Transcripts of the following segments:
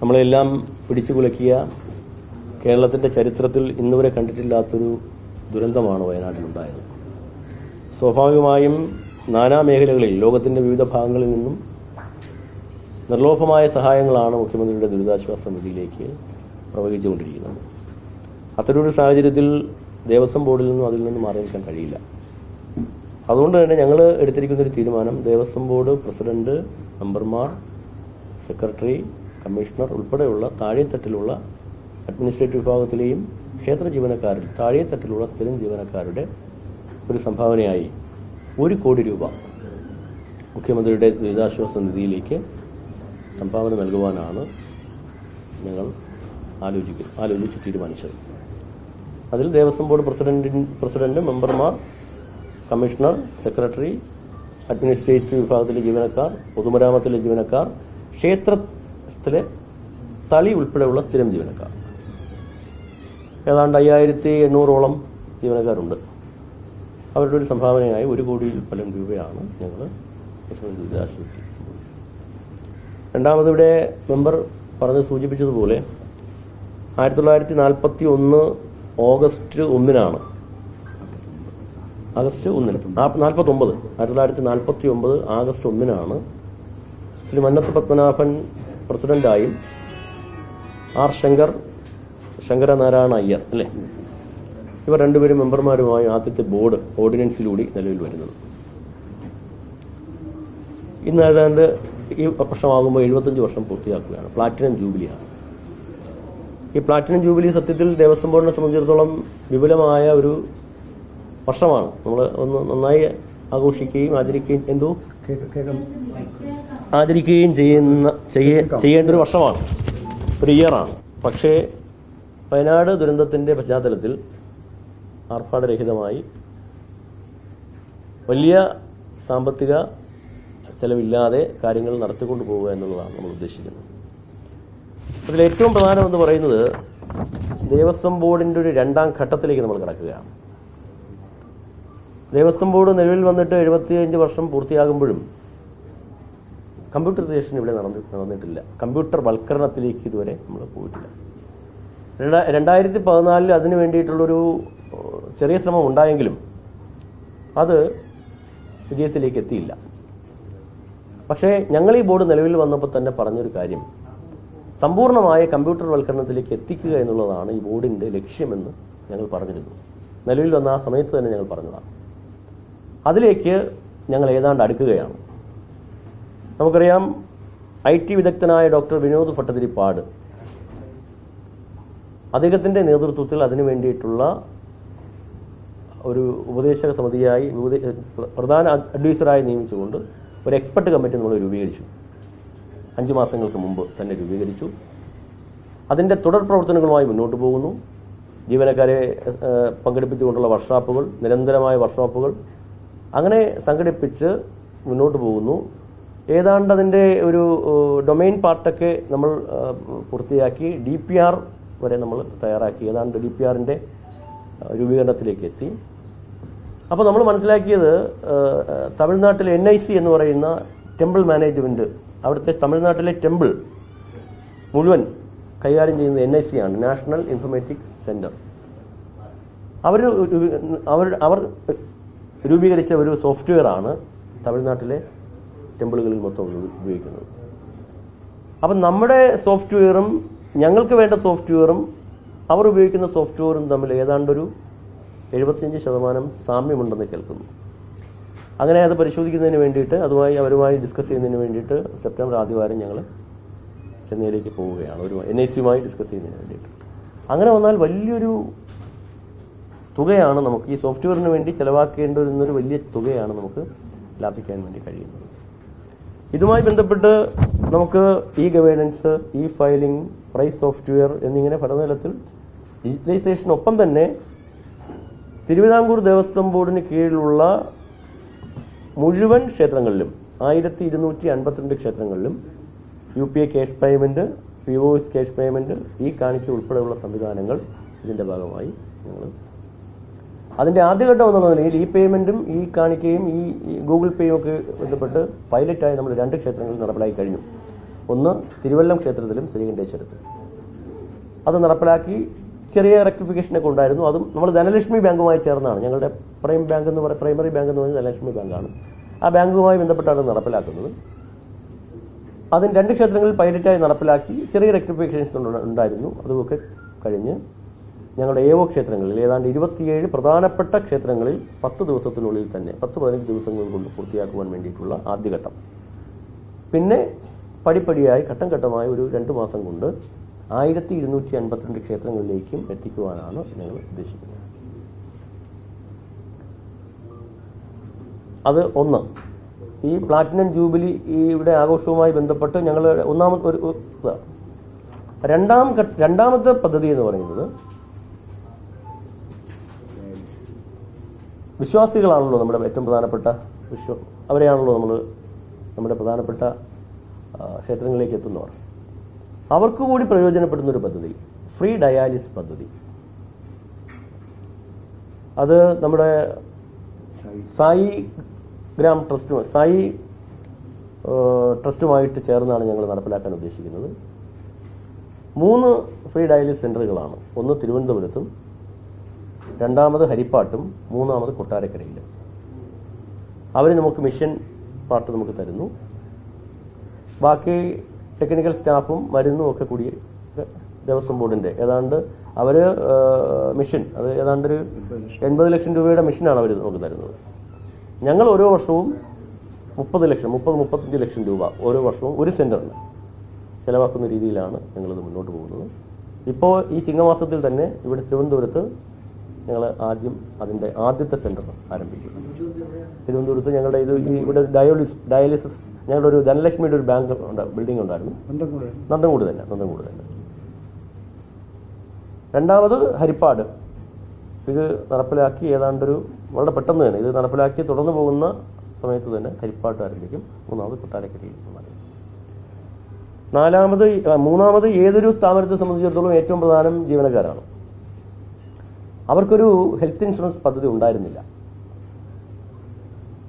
നമ്മളെല്ലാം പിടിച്ചു കുലക്കിയ കേരളത്തിൻ്റെ ചരിത്രത്തിൽ ഇന്നുവരെ കണ്ടിട്ടില്ലാത്തൊരു ദുരന്തമാണ് വയനാട്ടിലുണ്ടായത്. സ്വാഭാവികമായും നാനാ മേഖലകളിൽ ലോകത്തിൻ്റെ വിവിധ ഭാഗങ്ങളിൽ നിന്നും നിർലോഭമായ സഹായങ്ങളാണ് മുഖ്യമന്ത്രിയുടെ ദുരിതാശ്വാസ നിധിയിലേക്ക് പ്രവഹിച്ചുകൊണ്ടിരിക്കുന്നത്. അത്തരമൊരു സാഹചര്യത്തിൽ ദേവസ്വം ബോർഡിൽ നിന്നും അതിൽ നിന്ന് മാറി നിൽക്കാൻ കഴിയില്ല. അതുകൊണ്ട് തന്നെ ഞങ്ങൾ എടുത്തിരിക്കുന്നൊരു തീരുമാനം, ദേവസ്വം ബോർഡ് പ്രസിഡന്റ്, മെമ്പർമാർ, സെക്രട്ടറി, കമ്മീഷണർ ഉൾപ്പെടെയുള്ള താഴെത്തട്ടിലുള്ള അഡ്മിനിസ്ട്രേറ്റീവ് വിഭാഗത്തിലെയും ക്ഷേത്ര ജീവനക്കാരിൽ താഴെത്തട്ടിലുള്ള സ്ഥിരം ജീവനക്കാരുടെ ഒരു സംഭാവനയായി 1 കോടി രൂപ മുഖ്യമന്ത്രിയുടെ ദുരിതാശ്വാസ നിധിയിലേക്ക് സംഭാവന നൽകുവാനാണ് ഞങ്ങൾ ആലോചിച്ച് തീരുമാനിച്ചത്. അതിൽ ദേവസ്വം ബോർഡ് പ്രസിഡന്റ്, മെമ്പർമാർ, കമ്മീഷണർ, സെക്രട്ടറി, അഡ്മിനിസ്ട്രേറ്റീവ് വിഭാഗത്തിലെ ജീവനക്കാർ, പൊതുമരാമത്തിലെ ജീവനക്കാർ, ക്ഷേത്രത്തിലെ തളി ഉൾപ്പെടെയുള്ള സ്ഥിരം ജീവനക്കാർ, ഏതാണ്ട് 5800ഓളം ജീവനക്കാരുണ്ട്. അവരുടെ ഒരു സംഭാവനയായി 1 കോടിയിൽ പരം രൂപയാണ് ഞങ്ങൾ ദുരിതാശ്വാസിച്ചത്. രണ്ടാമതിവിടെ മെമ്പർ പറഞ്ഞ് സൂചിപ്പിച്ചതുപോലെ 1941 ഓഗസ്റ്റ് 1-നാണ് 1949 ആഗസ്റ്റ് 1-നാണ് ശ്രീ മന്നത്ത് പത്മനാഭൻ പ്രസിഡന്റായും ആർ ശങ്കരനാരായണ അയ്യർ അല്ലേ, ഇവർ രണ്ടുപേരും മെമ്പർമാരുമായി ആദ്യത്തെ ബോർഡ് ഓർഡിനൻസിലൂടെ നിലവിൽ വരുന്നത്. ഇന്ന് ഏതാണ്ട് ഈ വർഷമാകുമ്പോൾ 75 വർഷം പൂർത്തിയാക്കുകയാണ്. പ്ലാറ്റിനം ജൂബിലിയാണ്. ഈ പ്ലാറ്റിനം ജൂബിലി സത്യത്തിൽ ദേവസ്വം ബോർഡിനെ സംബന്ധിച്ചിടത്തോളം വിപുലമായ ഒരു വർഷമാണ്. നമ്മൾ ഒന്ന് നന്നായി ആഘോഷിക്കുകയും ആചരിക്കുകയും ചെയ്യേണ്ട ഒരു വർഷമാണ്, ഒരു ഇയറാണ്. പക്ഷേ വയനാട് ദുരന്തത്തിന്റെ പശ്ചാത്തലത്തിൽ ആർഭാടരഹിതമായി വലിയ സാമ്പത്തിക ചെലവില്ലാതെ കാര്യങ്ങൾ നടത്തിക്കൊണ്ടു പോവുക എന്നുള്ളതാണ് നമ്മൾ ഉദ്ദേശിക്കുന്നത്. അതിലേറ്റവും പ്രധാനമെന്ന് പറയുന്നത് ദേവസ്വം ബോർഡിന്റെ ഒരു 2ാം ഘട്ടത്തിലേക്ക് നമ്മൾ കിടക്കുകയാണ്. ദേവസ്വം ബോർഡ് നിലവിൽ വന്നിട്ട് 75 വർഷം പൂർത്തിയാകുമ്പോഴും കമ്പ്യൂട്ടറൈസേഷൻ ഇവിടെ നടന്നിട്ടില്ല. കമ്പ്യൂട്ടർ വൽക്കരണത്തിലേക്ക് ഇതുവരെ നമ്മൾ പോയിട്ടില്ല. 2014 അതിനു വേണ്ടിയിട്ടുള്ളൊരു ചെറിയ ശ്രമം ഉണ്ടായെങ്കിലും അത് വിജയത്തിലേക്ക് എത്തിയില്ല. പക്ഷേ ഞങ്ങൾ ഈ ബോർഡ് നിലവിൽ വന്നപ്പോൾ തന്നെ പറഞ്ഞൊരു കാര്യം, സമ്പൂർണ്ണമായ കമ്പ്യൂട്ടർ വൽക്കരണത്തിലേക്ക് എത്തിക്കുക എന്നുള്ളതാണ് ഈ ബോർഡിന്റെ ലക്ഷ്യമെന്ന് ഞങ്ങൾ പറഞ്ഞിരുന്നു. നിലവിൽ വന്ന ആ സമയത്ത് തന്നെ ഞങ്ങൾ പറഞ്ഞതാണ്. അതിലേക്ക് ഞങ്ങൾ ഏതാണ്ട് അടുക്കുകയാണ്. നമുക്കറിയാം, IT വിദഗ്ധനായ ഡോക്ടർ വിനോദ് ഭട്ടതിരിപ്പാട് അദ്ദേഹത്തിന്റെ നേതൃത്വത്തിൽ അതിനു വേണ്ടിയിട്ടുള്ള ഒരു ഉപദേശക സമിതിയായി പ്രധാന അഡ്വൈസറായി നിയമിച്ചുകൊണ്ട് ഒരു എക്സ്പെർട്ട് കമ്മിറ്റി നമ്മൾ രൂപീകരിച്ചു. 5 മാസങ്ങൾക്ക് മുമ്പ് തന്നെ രൂപീകരിച്ചു. അതിന്റെ തുടർ പ്രവർത്തനങ്ങളുമായി മുന്നോട്ട് പോകുന്നു. ജീവനക്കാരെ പങ്കെടുപ്പിച്ചുകൊണ്ടുള്ള വർക്ക്ഷോപ്പുകൾ, നിരന്തരമായ വർക്ക്ഷോപ്പുകൾ അങ്ങനെ സംഘടിപ്പിച്ച് മുന്നോട്ട് പോകുന്നു. ഏതാണ്ട് അതിന്റെ ഒരു ഡൊമൈൻ പാർട്ടൊക്കെ നമ്മൾ പൂർത്തിയാക്കി. DPR വരെ നമ്മൾ തയ്യാറാക്കി. ഏതാണ്ട് DPRന്റെ രൂപീകരണത്തിലേക്ക് എത്തി. അപ്പോൾ നമ്മൾ മനസ്സിലാക്കിയത്, തമിഴ്നാട്ടിലെ NIC എന്ന് പറയുന്ന ടെമ്പിൾ മാനേജ്മെന്റ്, അവിടുത്തെ തമിഴ്നാട്ടിലെ ടെമ്പിൾ മുഴുവൻ കൈകാര്യം ചെയ്യുന്നത് NIC ആണ്, നാഷണൽ ഇൻഫർമേറ്റിക്സ് സെന്റർ. അവർ രൂപീകരിച്ച ഒരു സോഫ്റ്റ്വെയർ ആണ് തമിഴ്നാട്ടിലെ ടെമ്പിളുകളിൽ മൊത്തം ഉപയോഗിക്കുന്നത്. അപ്പം നമ്മുടെ സോഫ്റ്റ്വെയറും ഞങ്ങൾക്ക് വേണ്ട സോഫ്റ്റ്വെയറും അവർ ഉപയോഗിക്കുന്ന സോഫ്റ്റ്വെയറും തമ്മിൽ ഏതാണ്ടൊരു 75% സാമ്യമുണ്ടെന്ന് കേൾക്കുന്നു. അങ്ങനെ അത് പരിശോധിക്കുന്നതിന് വേണ്ടിയിട്ട്, അവരുമായി ഡിസ്കസ് ചെയ്യുന്നതിന് വേണ്ടിയിട്ട് സെപ്റ്റംബർ ആദ്യവാരം ഞങ്ങൾ ചെന്നൈയിലേക്ക് പോവുകയാണ്, ഒരു NIC-യുമായി ഡിസ്കസ് ചെയ്യുന്നതിന് വേണ്ടിയിട്ട്. അങ്ങനെ വന്നാൽ വലിയൊരു തുകയാണ് നമുക്ക് ഈ സോഫ്റ്റ്വെയറിന് വേണ്ടി ചെലവാക്കേണ്ടിരുന്നൊരു വലിയ തുകയാണ് നമുക്ക് ലാഭിക്കാൻ വേണ്ടി കഴിയുന്നത്. ഇതുമായി ബന്ധപ്പെട്ട് നമുക്ക് ഗവേണൻസ്, ഫയലിംഗ്, പ്രൈസ് സോഫ്റ്റ്വെയർ എന്നിങ്ങനെ പഠനതലത്തിൽ ഡിജിറ്റലൈസേഷനൊപ്പം തന്നെ തിരുവിതാംകൂർ ദേവസ്വം ബോർഡിന് കീഴിലുള്ള മുഴുവൻ ക്ഷേത്രങ്ങളിലും 1252 ക്ഷേത്രങ്ങളിലും UPI cash payment, POS cash payment, കാണിക്ക ഉൾപ്പെടെയുള്ള സംവിധാനങ്ങൾ ഇതിന്റെ ഭാഗമായി ഞങ്ങൾ അതിന്റെ ആദ്യഘട്ടം എന്നുള്ള നിലയിൽ പേയ്മെന്റും കാണിക്കയും ഗൂഗിൾ പേയും ഒക്കെ ബന്ധപ്പെട്ട് പൈലറ്റായി നമ്മൾ 2 ക്ഷേത്രങ്ങളിൽ നടപ്പിലാക്കി കഴിഞ്ഞു. ഒന്ന് തിരുവല്ലം ക്ഷേത്രത്തിലും ശ്രീകണ്ഠേശ്വരത്തിലും. അത് നടപ്പിലാക്കി. ചെറിയ റെക്ടിഫിക്കേഷനൊക്കെ ഉണ്ടായിരുന്നു. അതും നമ്മൾ ധനലക്ഷ്മി ബാങ്കുമായി ചേർന്നാണ്. ഞങ്ങളുടെ പ്രൈമറി ബാങ്ക് എന്ന് പറയുന്നത് ധനലക്ഷ്മി ബാങ്കാണ്. ആ ബാങ്കുമായി ബന്ധപ്പെട്ടാണ് നടപ്പിലാക്കുന്നത്. അതിന് 2 ക്ഷേത്രങ്ങളിൽ പൈലറ്റായി നടപ്പിലാക്കി. ചെറിയ റെക്ടിഫിക്കേഷൻസ് ഉണ്ടായിരുന്നു. അതുമൊക്കെ കഴിഞ്ഞ് ഞങ്ങളുടെ ഏവോ ക്ഷേത്രങ്ങളിൽ ഏതാണ്ട് 27 പ്രധാനപ്പെട്ട ക്ഷേത്രങ്ങളിൽ 10 ദിവസത്തിനുള്ളിൽ തന്നെ 10-15 ദിവസങ്ങൾ കൊണ്ട് പൂർത്തിയാക്കുവാൻ വേണ്ടിയിട്ടുള്ള ആദ്യഘട്ടം. പിന്നെ പടിപ്പടിയായി ഘട്ടം ഘട്ടമായി ഒരു 2 മാസം കൊണ്ട് 1252 ക്ഷേത്രങ്ങളിലേക്കും എത്തിക്കുവാനാണ് ഞങ്ങൾ ഉദ്ദേശിക്കുന്നത്. അത് ഒന്ന്. ഈ പ്ലാറ്റിനം ജൂബിലി ഇവിടെ ആഘോഷവുമായി ബന്ധപ്പെട്ട് ഞങ്ങൾ രണ്ടാമത്തെ പദ്ധതി എന്ന് പറയുന്നത് വിശ്വാസികളാണല്ലോ നമ്മുടെ ഏറ്റവും പ്രധാനപ്പെട്ട അവരെയാണല്ലോ നമ്മൾ നമ്മുടെ പ്രധാനപ്പെട്ട ക്ഷേത്രങ്ങളിലേക്ക് എത്തുന്നവർ. അവർക്ക് കൂടി പ്രയോജനപ്പെടുന്നൊരു പദ്ധതി, ഫ്രീ ഡയാലിസിസ് പദ്ധതി. അത് നമ്മുടെ സായി ഗ്രാം ട്രസ്റ്റുമായിട്ട് ചേർന്നാണ് ഞങ്ങൾ നടപ്പിലാക്കാൻ ഉദ്ദേശിക്കുന്നത്. 3 ഫ്രീ ഡയാലിസിസ് സെൻ്ററുകളാണ്. ഒന്ന് തിരുവനന്തപുരത്തും, 2ാമത് ഹരിപ്പാട്ടും, 3ാമത് കൊട്ടാരക്കരയിലും. അവർ നമുക്ക് മിഷൻ പാർട്ട് നമുക്ക് തരുന്നു. ബാക്കി ടെക്നിക്കൽ സ്റ്റാഫും മരുന്നും ഒക്കെ കൂടി ദേവസ്വം ബോർഡിൻ്റെ ഏതാണ്ട് അവർ മിഷൻ അത് ഏതാണ്ട് ഒരു 80 ലക്ഷം രൂപയുടെ മിഷനാണ് അവർ നമുക്ക് തരുന്നത്. ഞങ്ങൾ ഓരോ വർഷവും 30-35 ലക്ഷം രൂപ ഓരോ വർഷവും ഒരു സെൻ്ററിന് ചിലവാക്കുന്ന രീതിയിലാണ് ഞങ്ങളിത് മുന്നോട്ട് പോകുന്നത്. ഇപ്പോൾ ഈ ചിങ്ങമാസത്തിൽ തന്നെ ഇവിടെ തിരുവനന്തപുരത്ത് ഞങ്ങൾ അതിൻ്റെ ആദ്യത്തെ സെൻ്റർ ആരംഭിക്കും. തിരുവനന്തപുരത്ത് ഞങ്ങളുടെ ഇവിടെ ഡയാലിസിസ് ഞങ്ങളുടെ ഒരു ധനലക്ഷ്മിയുടെ ഒരു ബാങ്ക് ബിൽഡിംഗ് ഉണ്ടായിരുന്നു. നന്ദൻകൂട് തന്നെ. 2ാമത് ഹരിപ്പാട്. ഇത് നടപ്പിലാക്കി ഏതാണ്ടൊരു വളരെ പെട്ടെന്ന് തന്നെ ഇത് നടപ്പിലാക്കി തുടർന്ന് പോകുന്ന സമയത്ത് തന്നെ ഹരിപ്പാട്ട് ആരംഭിക്കും. 3ാമത് കൊട്ടാരക്കരയിൽ. 3ാമത് ഏതൊരു സ്ഥാപനത്തെ സംബന്ധിച്ചിടത്തോളം ഏറ്റവും പ്രധാനം ജീവനക്കാരാണ്. അവർക്കൊരു ഹെൽത്ത് ഇൻഷുറൻസ് പദ്ധതി ഉണ്ടായിരുന്നില്ല.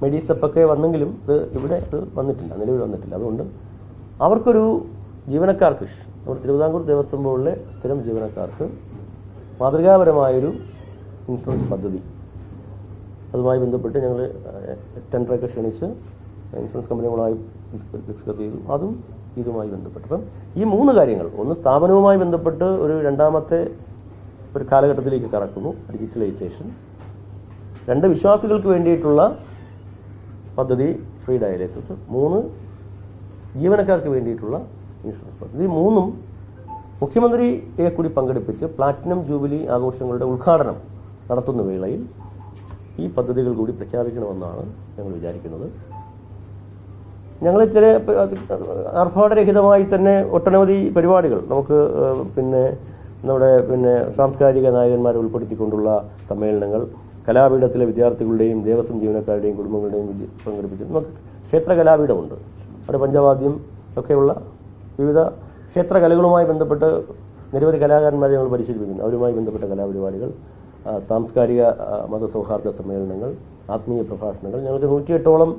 മെഡിസെപ്പൊക്കെ വന്നെങ്കിലും ഇവിടെ വന്നിട്ടില്ല, നിലവിൽ വന്നിട്ടില്ല. അതുകൊണ്ട് അവർക്കൊരു ജീവനക്കാർക്ക് നമ്മുടെ തിരുവിതാംകൂർ ദേവസ്വം ബോർഡിലെ സ്ഥിരം ജീവനക്കാർക്ക് മാതൃകാപരമായൊരു ഇൻഷുറൻസ് പദ്ധതി അതുമായി ബന്ധപ്പെട്ട് ഞങ്ങൾ ടെൻഡറൊക്കെ ക്ഷണിച്ച് ഇൻഷുറൻസ് കമ്പനികളുമായി ഡിസ്കസ് ചെയ്തു. അതും ഇതുമായി ബന്ധപ്പെട്ട് അപ്പം ഈ 3 കാര്യങ്ങൾ, ഒന്ന് സ്ഥാപനവുമായി ബന്ധപ്പെട്ട് ഒരു 2ാമത്തെ ഒരു കാലഘട്ടത്തിലേക്ക് കടക്കുന്നു, ഡിജിറ്റലൈസേഷൻ. 2 വിശ്വാസികൾക്ക് വേണ്ടിയിട്ടുള്ള പദ്ധതി ഫ്രീ ഡയാലിസിസ്. 3 ജീവനക്കാർക്ക് വേണ്ടിയിട്ടുള്ള ഇൻഷുറൻസ് പദ്ധതി. 3ഉം മുഖ്യമന്ത്രിയെ കൂടി പങ്കെടുപ്പിച്ച് പ്ലാറ്റിനം ജൂബിലി ആഘോഷങ്ങളുടെ ഉദ്ഘാടനം നടത്തുന്ന വേളയിൽ ഈ പദ്ധതികൾ കൂടി പ്രഖ്യാപിക്കണമെന്നാണ് ഞങ്ങൾ വിചാരിക്കുന്നത്. ഞങ്ങൾ ചില ആർഭാടരഹിതമായി തന്നെ ഒട്ടനവധി പരിപാടികൾ നമുക്ക് നമ്മുടെ സാംസ്കാരിക നായകന്മാരെ ഉൾപ്പെടുത്തിക്കൊണ്ടുള്ള സമ്മേളനങ്ങൾ, കലാപീഠത്തിലെ വിദ്യാർത്ഥികളുടെയും ദേവസ്വം ജീവനക്കാരുടെയും കുടുംബങ്ങളുടെയും പങ്കെടുപ്പിച്ച് നമുക്ക് ക്ഷേത്ര കലാപീഠമുണ്ട്. അവിടെ പഞ്ചവാദ്യം ഒക്കെയുള്ള വിവിധ ക്ഷേത്ര കലകളുമായി ബന്ധപ്പെട്ട് നിരവധി കലാകാരന്മാരെ ഞങ്ങൾ പരിശീലിപ്പിക്കുന്നു. അവരുമായി ബന്ധപ്പെട്ട കലാപരിപാടികൾ, സാംസ്കാരിക മതസൗഹാർദ്ദ സമ്മേളനങ്ങൾ, ആത്മീയ പ്രഭാഷണങ്ങൾ. ഞങ്ങൾക്ക് 108ഓളം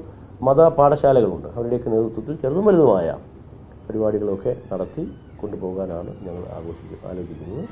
മത പാഠശാലകളുണ്ട്. അവരുടെയൊക്കെ നേതൃത്വത്തിൽ ചെറുതും വലുതുമായ പരിപാടികളൊക്കെ നടത്തി കൊണ്ടുപോകാനാണ് ഞങ്ങൾ ആലോചിക്കുന്നത്.